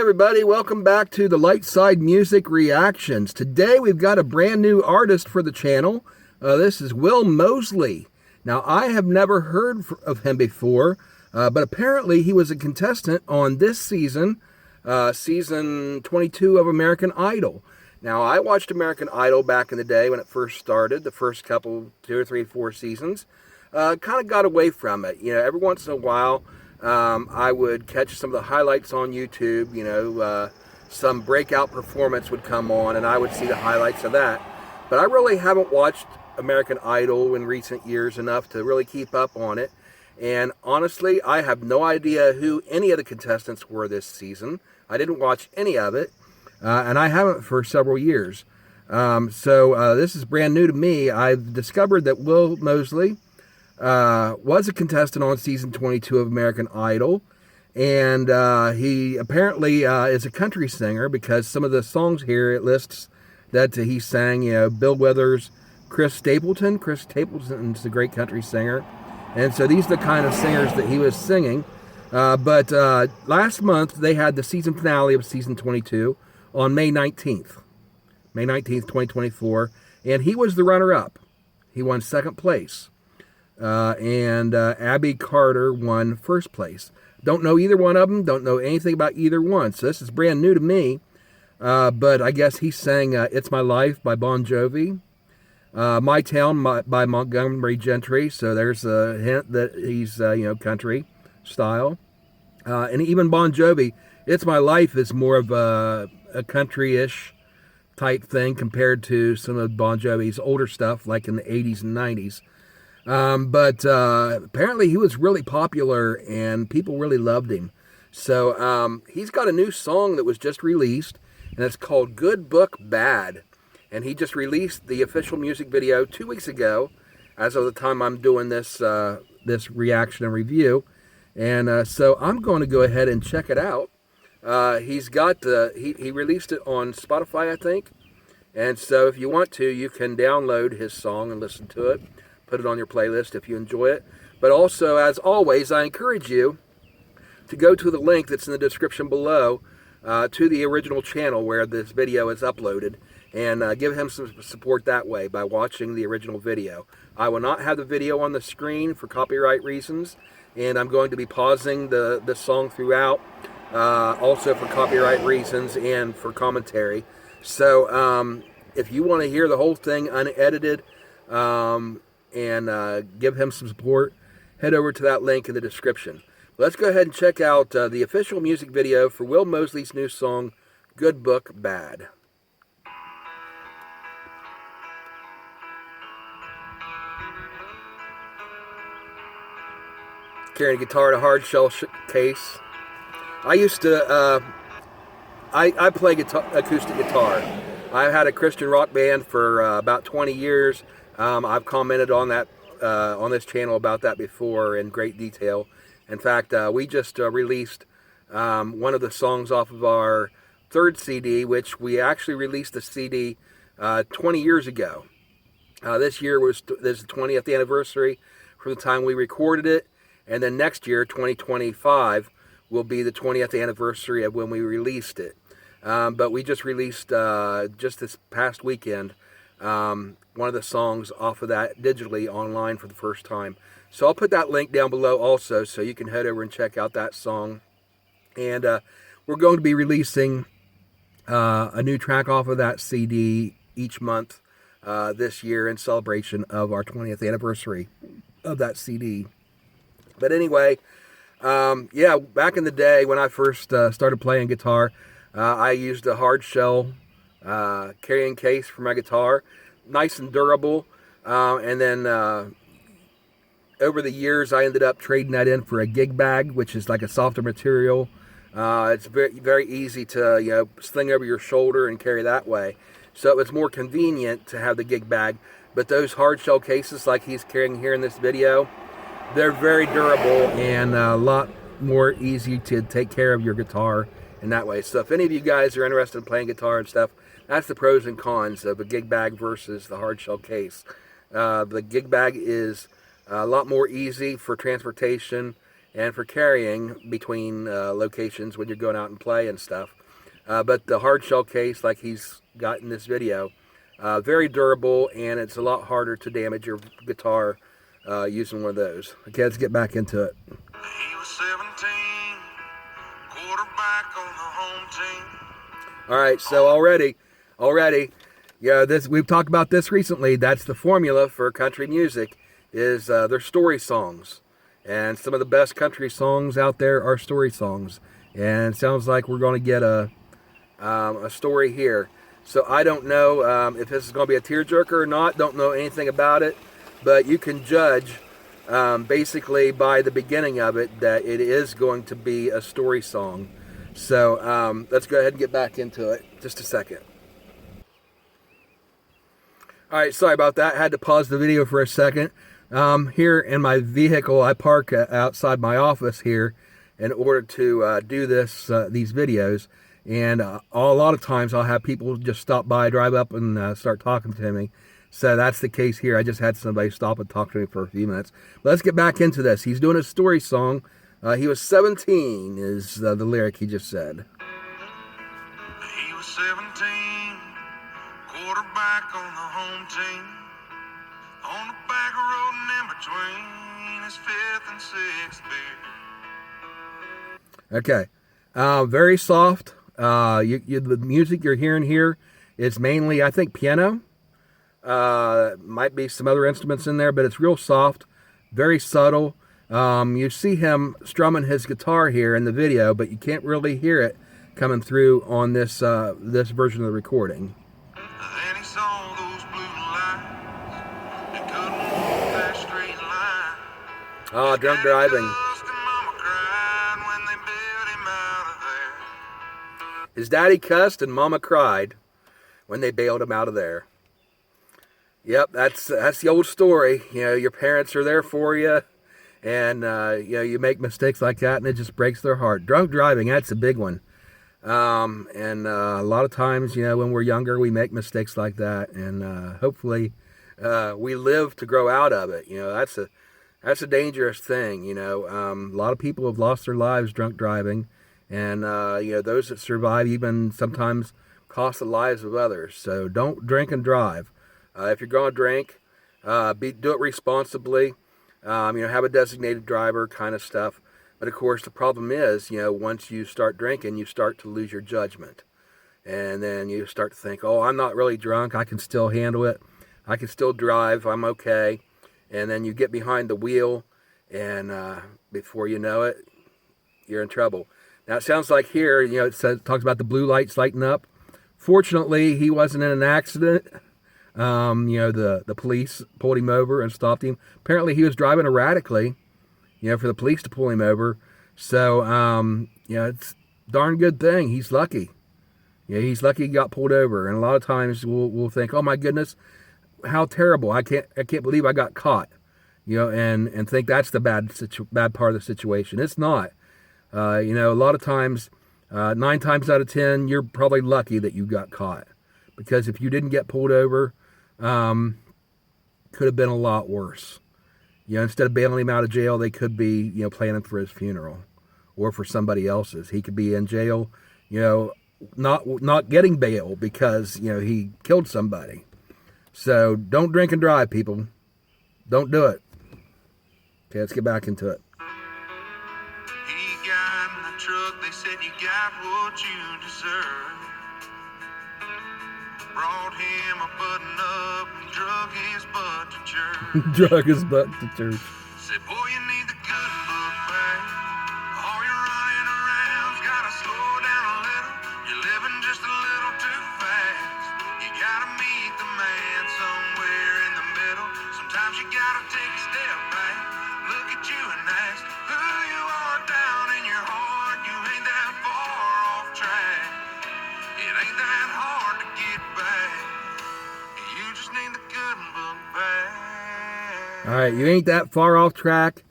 everybody, welcome back to the Light Side Music Reactions. Today we've got a brand new artist for the channel. This is Will Moseley. Now I have never heard of him before, but apparently he was a contestant on this season, season 22 of American Idol. Now I watched American Idol back in the day when it first started, the first couple, 2 or 3, 4 seasons. Kind of got away from it. You know, every once in a while I would catch some of the highlights on YouTube. You know, some breakout performance would come on and I would see the highlights of that. But I really haven't watched American Idol in recent years enough to really keep up on it. And honestly, I have no idea who any of the contestants were this season. I didn't watch any of it, and I haven't for several years. So this is brand new to me. I've discovered that Will Moseley was a contestant on season 22 of American Idol, and he apparently is a country singer, because some of the songs here, it lists that he sang, you know, Bill Withers, Chris Stapleton. Chris Stapleton's a great country singer, and so these are the kind of singers that he was singing. But last month they had the season finale of season 22 on May 19th, 2024, and he was the runner-up. He won second place. And Abby Carter won first place. Don't know either one of them. Don't know anything about either one. So this is brand new to me. But I guess he sang It's My Life by Bon Jovi. My Town by Montgomery Gentry. So there's a hint that he's, you know, country style. And even Bon Jovi, It's My Life is more of a country-ish type thing compared to some of Bon Jovi's older stuff, like in the 80s and 90s. But apparently he was really popular and people really loved him. So he's got a new song that was just released, and it's called Good Book Bad. And he just released the official music video 2 weeks ago, as of the time I'm doing this this reaction and review. And so I'm going to go ahead and check it out. He's got he released it on Spotify, I think. And so if you want to, you can download his song and listen to it. Put it on your playlist if you enjoy it. But also, as always, I encourage you to go to the link that's in the description below to the original channel where this video is uploaded, and give him some support that way by watching the original video. I will not have the video on the screen for copyright reasons, and I'm going to be pausing the song throughout, also for copyright reasons and for commentary. So if you want to hear the whole thing unedited, and give him some support, head over to that link in the description. Let's go ahead and check out the official music video for Will Moseley's new song, Good Book Bad. Carrying a guitar in a hard shell case. I used to, I play acoustic guitar. I've had a Christian rock band for about 20 years. I've commented on that on this channel about that before in great detail. In fact, we just released one of the songs off of our third CD, which we actually released the CD 20 years ago. This year was the 20th anniversary from the time we recorded it, and then next year, 2025, will be the 20th anniversary of when we released it. But we just released just this past weekend one of the songs off of that digitally online for the first time. So I'll put that link down below also, so you can head over and check out that song. And we're going to be releasing a new track off of that CD each month this year in celebration of our 20th anniversary of that CD. But anyway, yeah, back in the day when I first started playing guitar, I used a hard shell carrying case for my guitar. Nice and durable, and then over the years I ended up trading that in for a gig bag, which is like a softer material. It's very easy to, you know, sling over your shoulder and carry that way, so it's more convenient to have the gig bag. But those hard shell cases like he's carrying here in this video, they're very durable and a lot more easy to take care of your guitar in that way. So if any of you guys are interested in playing guitar and stuff, that's the pros and cons of a gig bag versus the hard shell case. The gig bag is a lot more easy for transportation, and for carrying between locations when you're going out and play and stuff. But the hard shell case, like he's got in this video, very durable, and it's a lot harder to damage your guitar using one of those. Okay, let's get back into it. He was 17, quarterback on the home team. All right, so already, yeah, we've talked about this recently. That's the formula for country music, is their story songs, and some of the best country songs out there are story songs. And it sounds like we're going to get a story here. So I don't know if this is going to be a tearjerker or not. Don't know anything about it, but you can judge basically by the beginning of it that it is going to be a story song. So let's go ahead and get back into it. Just a second. All right, sorry about that. I had to pause the video for a second. Here in my vehicle, I park outside my office here in order to do these videos. And a lot of times I'll have people just stop by, drive up, and start talking to me. So that's the case here. I just had somebody stop and talk to me for a few minutes. But let's get back into this. He's doing a story song. He was 17 is the lyric he just said. He was 17, quarterback on the home team. On the back road and in between his 5th and 6th beer. Okay. Very soft. The music you're hearing here is mainly, I think, piano. Might be some other instruments in there, but it's real soft, very subtle. You see him strumming his guitar here in the video, but you can't really hear it coming through on this version of the recording. Then he saw those blue lights and couldn't walk that straight line. Drunk driving. Mama cried when they bailed him out of there. His daddy cussed and Mama cried when they bailed him out of there. Yep, that's the old story. You know, your parents are there for you, and you make mistakes like that, and it just breaks their heart. Drunk driving, that's a big one. And a lot of times, when we're younger, we make mistakes like that, and hopefully we live to grow out of it. That's a dangerous thing. A lot of people have lost their lives drunk driving, and those that survive even sometimes cost the lives of others. So don't drink and drive. If you're going to drink, do it responsibly. Have a designated driver kind of stuff. But of course, the problem is, once you start drinking, you start to lose your judgment. And then you start to think, oh, I'm not really drunk. I can still handle it. I can still drive. I'm okay. And then you get behind the wheel, and before you know it, you're in trouble. Now, it sounds like here, it talks about the blue lights lighting up. Fortunately, he wasn't in an accident. The police pulled him over and stopped him. Apparently he was driving erratically, for the police to pull him over. So, it's a darn good thing. He's lucky. He's lucky he got pulled over. And a lot of times we'll think, oh my goodness, how terrible. I can't believe I got caught, and think that's the bad part of the situation. It's not. A lot of times, 9 times out of 10, you're probably lucky that you got caught. Because if you didn't get pulled over, could have been a lot worse. Instead of bailing him out of jail, they could be, planning for his funeral or for somebody else's. He could be in jail, not getting bail because, he killed somebody. So don't drink and drive, people. Don't do it. Okay, let's get back into it. He got in the truck, they said you got what you deserve. Brought him a button up and drug his butt to church. Drug his butt to church. Said, boy, you need the good book back. All your running around's gotta slow down a little. You're living just a little too fast. You gotta meet the man somewhere in the middle. Sometimes you gotta take a step back, look at you and ask who you are down in your heart. You ain't that far off track. It ain't that hard to get back. You just need the good book back. All right, you ain't that far off track.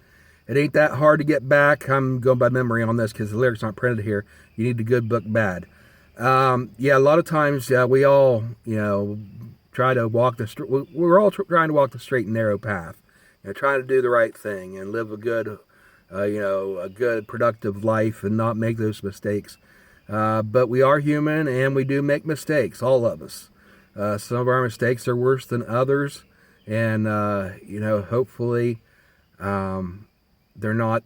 It ain't that hard to get back. I'm going by memory on this because the lyrics aren't printed here. You need the good book bad. A lot of times we all, try to walk we're all trying to walk the straight and narrow path. Trying to do the right thing and live a good a good, productive life and not make those mistakes. But we are human and we do make mistakes, all of us. Some of our mistakes are worse than others, and hopefully they're not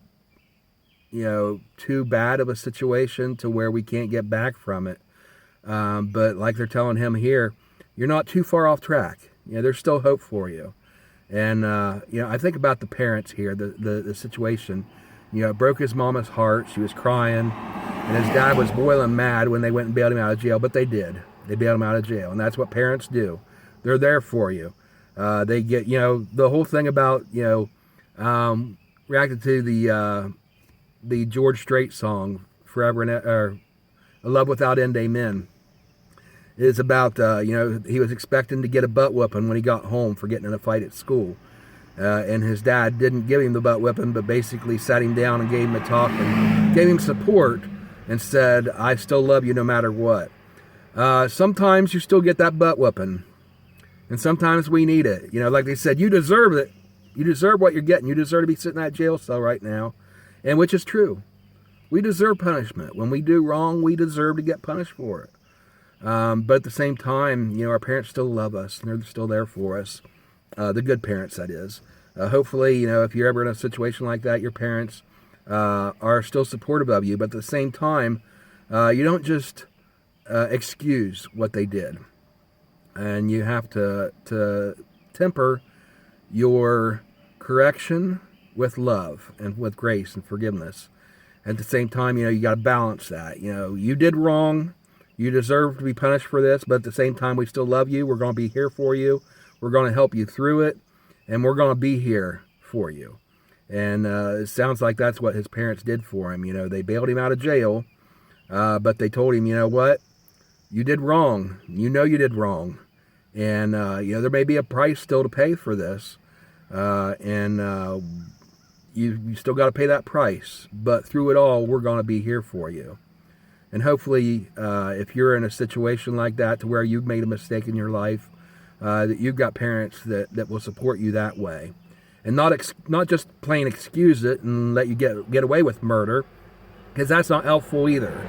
too bad of a situation to where we can't get back from it. But like they're telling him here, you're not too far off track. There's still hope for you. And I think about the parents here, the situation. It broke his mama's heart. She was crying, and his dad was boiling mad when they went and bailed him out of jail. But they did. They bailed him out of jail, and that's what parents do. They're there for you. They get the whole thing about reacted to the George Strait song "Forever and or A Love Without End, Amen." It's about he was expecting to get a butt whooping when he got home for getting in a fight at school, and his dad didn't give him the butt whipping, but basically sat him down and gave him a talk and gave him support and said, "I still love you no matter what." Sometimes you still get that butt whooping, and sometimes we need it. Like they said, you deserve it. You deserve what you're getting. You deserve to be sitting in that jail cell right now, and which is true. We deserve punishment. When we do wrong, we deserve to get punished for it. But at the same time, our parents still love us, and they're still there for us. The good parents, that is. Hopefully, if you're ever in a situation like that, your parents are still supportive of you. But at the same time, you don't just excuse what they did. And you have to temper your correction with love and with grace and forgiveness. At the same time, you got to balance that. You did wrong. You deserve to be punished for this, but at the same time, we still love you. We're going to be here for you. We're going to help you through it, and we're going to be here for you. And it sounds like that's what his parents did for him. They bailed him out of jail, but they told him, what? You did wrong. You did wrong. And, there may be a price still to pay for this, and you still got to pay that price. But through it all, we're going to be here for you. And hopefully, if you're in a situation like that to where you've made a mistake in your life, that you've got parents that will support you that way. And not just plain excuse it and let you get away with murder, because that's not helpful either.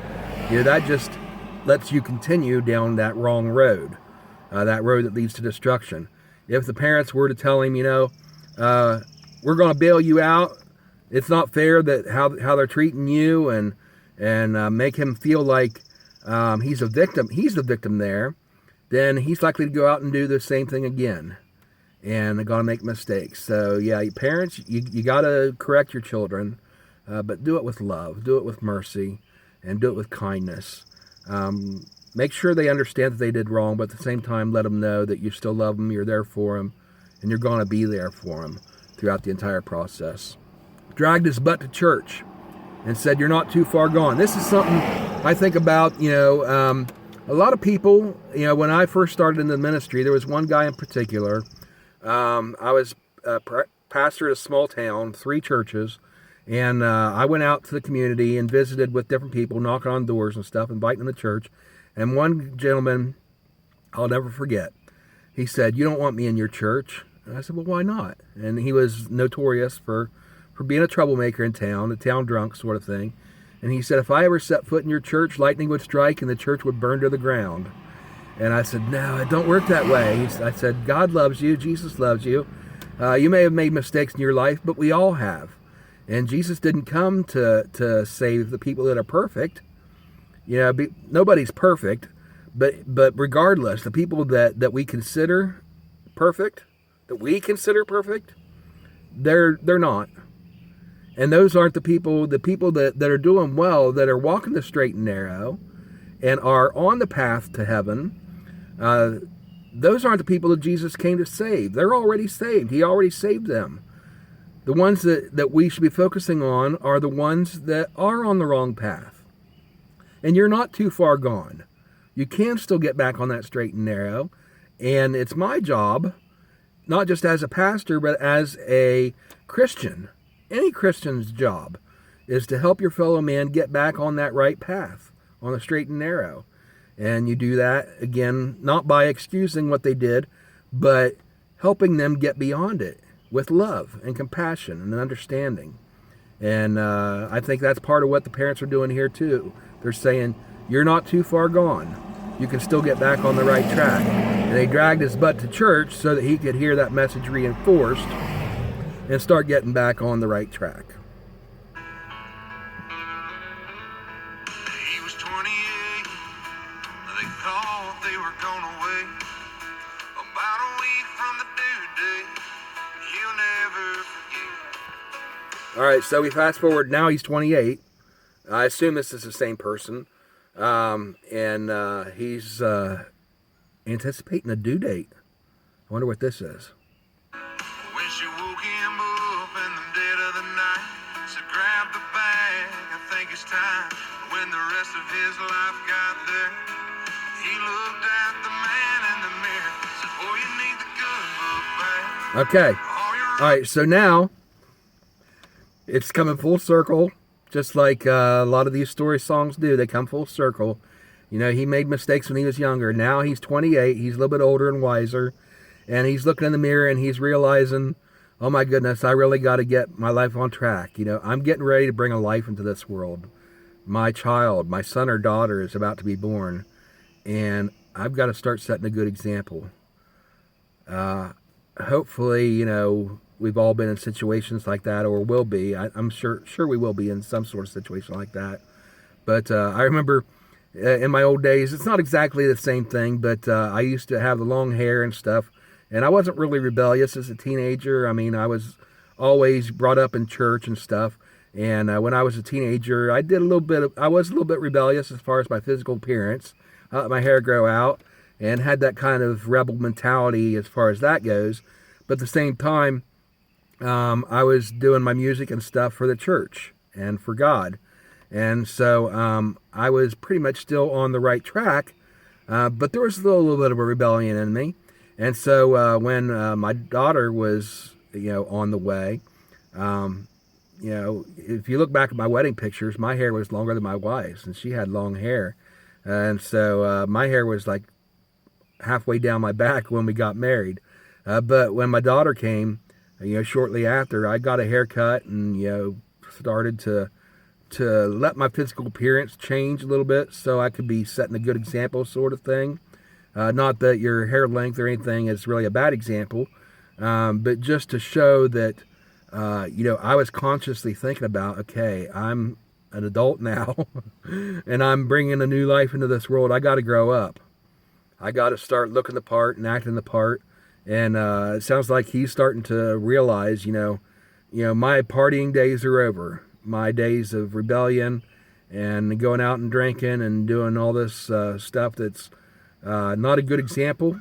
That just lets you continue down that wrong road, that road that leads to destruction. If the parents were to tell him, we're going to bail you out, it's not fair that how they're treating you, and make him feel like he's a victim. He's the victim there. Then he's likely to go out and do the same thing again, and they're gonna make mistakes. So yeah, parents, you gotta correct your children, but do it with love, do it with mercy, and do it with kindness. Make sure they understand that they did wrong, but at the same time, let them know that you still love them, you're there for them, and you're gonna be there for them throughout the entire process. Dragged his butt to church and said, "You're not too far gone." This is something I think about. A lot of people, when I first started in the ministry, there was one guy in particular. I was pastor at a small town, 3 churches, and I went out to the community and visited with different people, knocking on doors and stuff, inviting them to church. And one gentleman, I'll never forget, he said, "You don't want me in your church?" And I said, "Well, why not?" And he was notorious for being a troublemaker in town, a town drunk sort of thing. And he said, "If I ever set foot in your church, lightning would strike and the church would burn to the ground." And I said, "No, it don't work that way." I said, "God loves you. Jesus loves you. You may have made mistakes in your life, but we all have. And Jesus didn't come to save the people that are perfect. Nobody's perfect, but regardless, the people that we consider perfect, they're not. And those aren't the people that are doing well, that are walking the straight and narrow and are on the path to heaven. Those aren't the people that Jesus came to save. They're already saved. He already saved them. The ones that we should be focusing on are the ones that are on the wrong path. And you're not too far gone. You can still get back on that straight and narrow. And it's my job, not just as a pastor, but as a Christian. Any Christian's job is to help your fellow man get back on that right path, on the straight and narrow. And you do that, again, not by excusing what they did, but helping them get beyond it with love and compassion and understanding. And I think that's part of what the parents are doing here too. They're saying, you're not too far gone. You can still get back on the right track. And they dragged his butt to church so that he could hear that message reinforced and start getting back on the right track. He was 28. They thought they were gonna wait about a week from the due date. He'll never forget. All right, so we fast forward. Now he's 28. I assume this is the same person. And he's anticipating a due date. I wonder what this is. When she woke him up in the dead of the night, so grab the bag, I think it's time. When the rest of his life got there, he looked at the man in the mirror, said, boy, you need the good book back. Okay. All right, so now it's coming full circle, just like a lot of these story songs do. They come full circle. You know, he made mistakes when he was younger. Now he's 28. He's a little bit older and wiser. And he's looking in the mirror and he's realizing, oh my goodness, I really got to get my life on track. You know, I'm getting ready to bring a life into this world. My child, my son or daughter is about to be born. And I've got to start setting a good example. Hopefully, you know, we've all been in situations like that, or will be. I'm sure we will be in some sort of situation like that. But I remember in my old days, it's not exactly the same thing, but I used to have the long hair and stuff. And I wasn't really rebellious as a teenager. I mean, I was always brought up in church and stuff. And when I was a teenager, I was a little bit rebellious as far as my physical appearance. I let my hair grow out and had that kind of rebel mentality as far as that goes. But at the same time, I was doing my music and stuff for the church and for God. And so I was pretty much still on the right track. But there was still a little bit of a rebellion in me. And so when my daughter was, you know, on the way, you know, if you look back at my wedding pictures, my hair was longer than my wife's, and she had long hair. And so my hair was like halfway down my back when we got married. But when my daughter came, you know, shortly after, I got a haircut and, you know, started to let my physical appearance change a little bit so I could be setting a good example sort of thing. Not that your hair length or anything is really a bad example, but just to show that, you know, I was consciously thinking about, okay, I'm an adult now, and I'm bringing a new life into this world. I got to grow up. I got to start looking the part and acting the part. And it sounds like he's starting to realize, you know, my partying days are over. My days of rebellion and going out and drinking and doing all this stuff that's not a good example.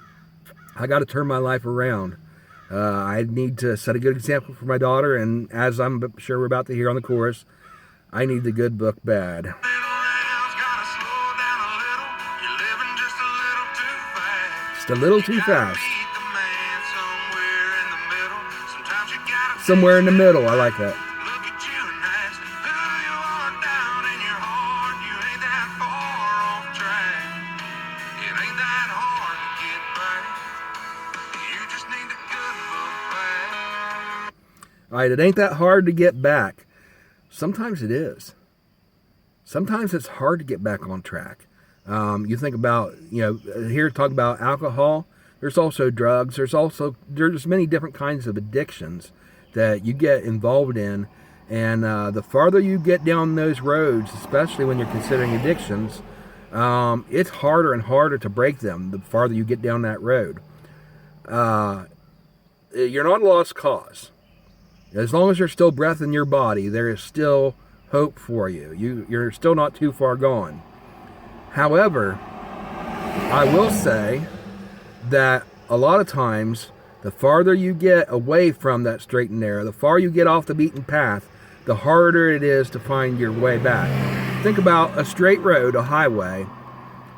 I got to turn my life around. I need to set a good example for my daughter, and as I'm sure we're about to hear on the chorus, I need the good book bad. Just a little too fast. Somewhere in the middle, I like that. All right, it ain't that hard to get back. Sometimes it is. Sometimes it's hard to get back on track. You think about, you know, here talk about alcohol. There's also drugs. There's many different kinds of addictions that you get involved in. And the farther you get down those roads, especially when you're considering addictions, it's harder and harder to break them the farther you get down that road. You're not a lost cause. As long as there's still breath in your body, there is still hope for you. You're still not too far gone. However, I will say that a lot of times, the farther you get away from that straight and narrow, the farther you get off the beaten path, the harder it is to find your way back. Think about a straight road, a highway,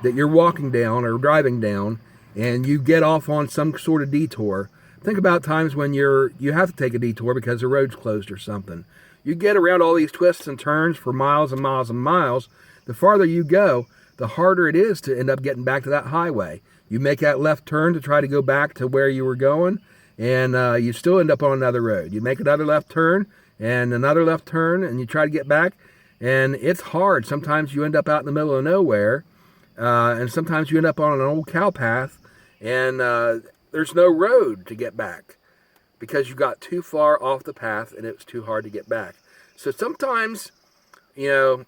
that you're walking down or driving down, and you get off on some sort of detour. Think about times when you have to take a detour because the road's closed or something. You get around all these twists and turns for miles and miles and miles. The farther you go, the harder it is to end up getting back to that highway. You make that left turn to try to go back to where you were going, and you still end up on another road. You make another left turn, and another left turn, and you try to get back, and it's hard. Sometimes you end up out in the middle of nowhere, and sometimes you end up on an old cow path, and there's no road to get back because you got too far off the path and it's too hard to get back. So sometimes, it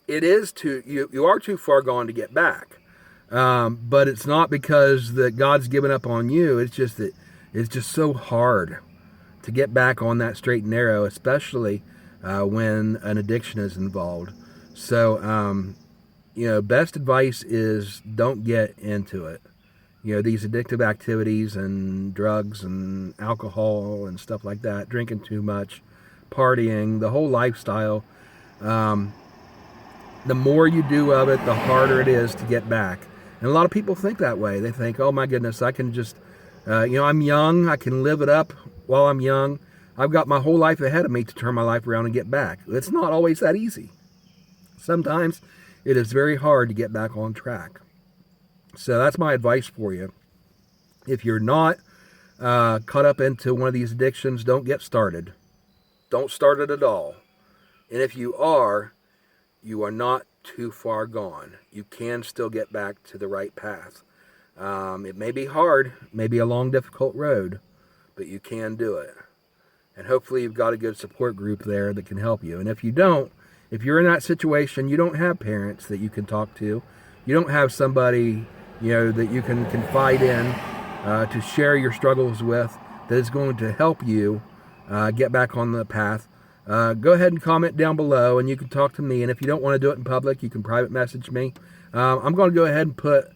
is you are too far gone to get back. But it's not because that God's given up on you. It's just that it's just so hard to get back on that straight and narrow, especially when an addiction is involved. So, best advice is don't get into it. These addictive activities and drugs and alcohol and stuff like that, drinking too much, partying, the whole lifestyle. The more you do of it, the harder it is to get back. And a lot of people think that way. They think, oh my goodness, I can just, I'm young. I can live it up while I'm young. I've got my whole life ahead of me to turn my life around and get back. It's not always that easy. Sometimes it is very hard to get back on track. So that's my advice for you. If you're not caught up into one of these addictions, don't get started. Don't start it at all. And if you are not too far gone. You can still get back to the right path. It may be hard, maybe a long, difficult road, but you can do it. And hopefully you've got a good support group there that can help you. And if you don't, if you're in that situation, you don't have parents that you can talk to. You don't have somebody, that you can confide in to share your struggles with that is going to help you get back on the path. Go ahead and comment down below, and you can talk to me. And if you don't want to do it in public, you can private message me. I'm going to go ahead and put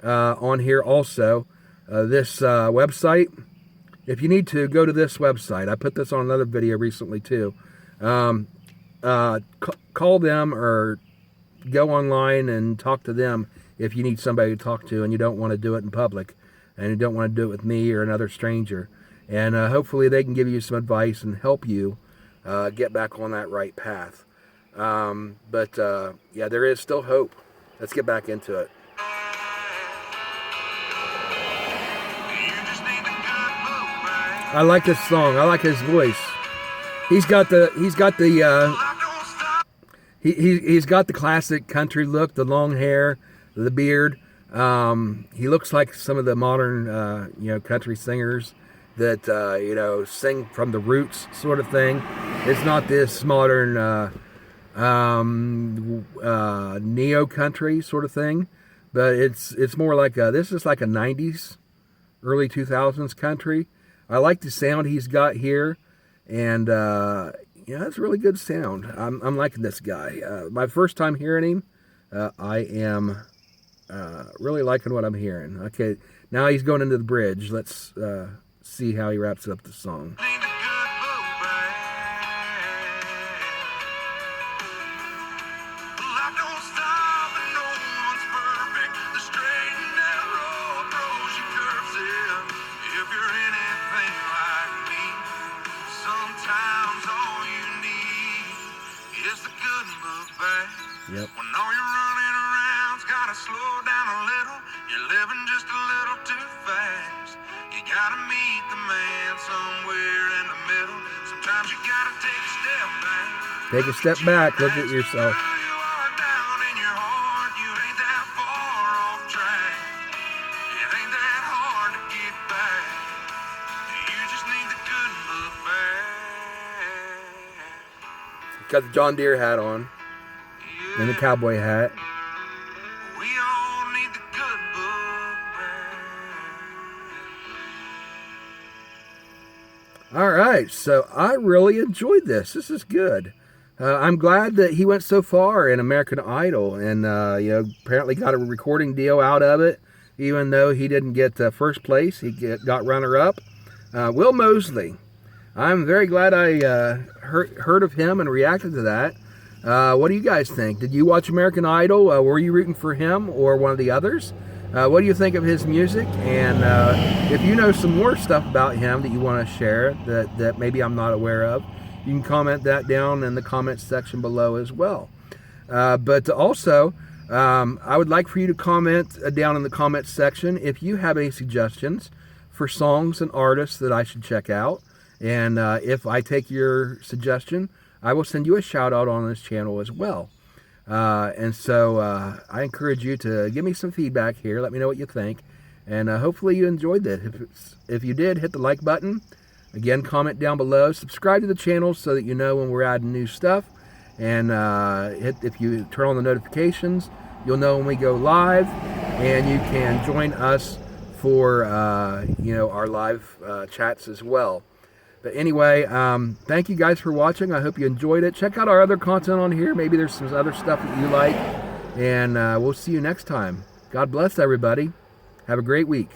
on here also this website. If you need to, go to this website. I put this on another video recently too. Call them or go online and talk to them if you need somebody to talk to and you don't want to do it in public and you don't want to do it with me or another stranger. And hopefully they can give you some advice and help you get back on that right path. But there is still hope. Let's get back into it. I like this song. I like his voice. He's got the classic country look, the long hair, the beard. He looks like some of the modern country singers that sing from the roots sort of thing. It's not this modern neo country sort of thing, but it's more like this is like a 90s, early 2000s country. I like the sound he's got here, and it's a really good sound. I'm liking this guy. My first time hearing him, I am really liking what I'm hearing. Okay, now he's going into the bridge. Let's see how he wraps up the song. Yep. When all you're running around's gotta slow down a little, you're living just a little too fast. You gotta meet the man somewhere in the middle. Sometimes you gotta take a step back. Take a step back, look at yourself. You are down in your heart, you ain't that far off track. It ain't that hard to get back. You just need the good book back. Got the John Deere hat on. And the cowboy hat. We all need the good book back. All right, so I really enjoyed this. This is good. I'm glad that he went so far in American Idol, and apparently got a recording deal out of it. Even though he didn't get first place, he got runner-up. Will Moseley. I'm very glad I heard of him and reacted to that. What do you guys think? Did you watch American Idol? Were you rooting for him or one of the others? What do you think of his music? And if you know some more stuff about him that you want to share that maybe I'm not aware of, you can comment that down in the comments section below as well. But also, I would like for you to comment down in the comments section if you have any suggestions for songs and artists that I should check out. And if I take your suggestion, I will send you a shout out on this channel as well. And so I encourage you to give me some feedback here. Let me know what you think. And hopefully you enjoyed this. If you did, hit the like button. Again, comment down below. Subscribe to the channel so that you know when we're adding new stuff. And if you turn on the notifications, you'll know when we go live. And you can join us for our live chats as well. But anyway, thank you guys for watching. I hope you enjoyed it. Check out our other content on here. Maybe there's some other stuff that you like. And we'll see you next time. God bless everybody. Have a great week.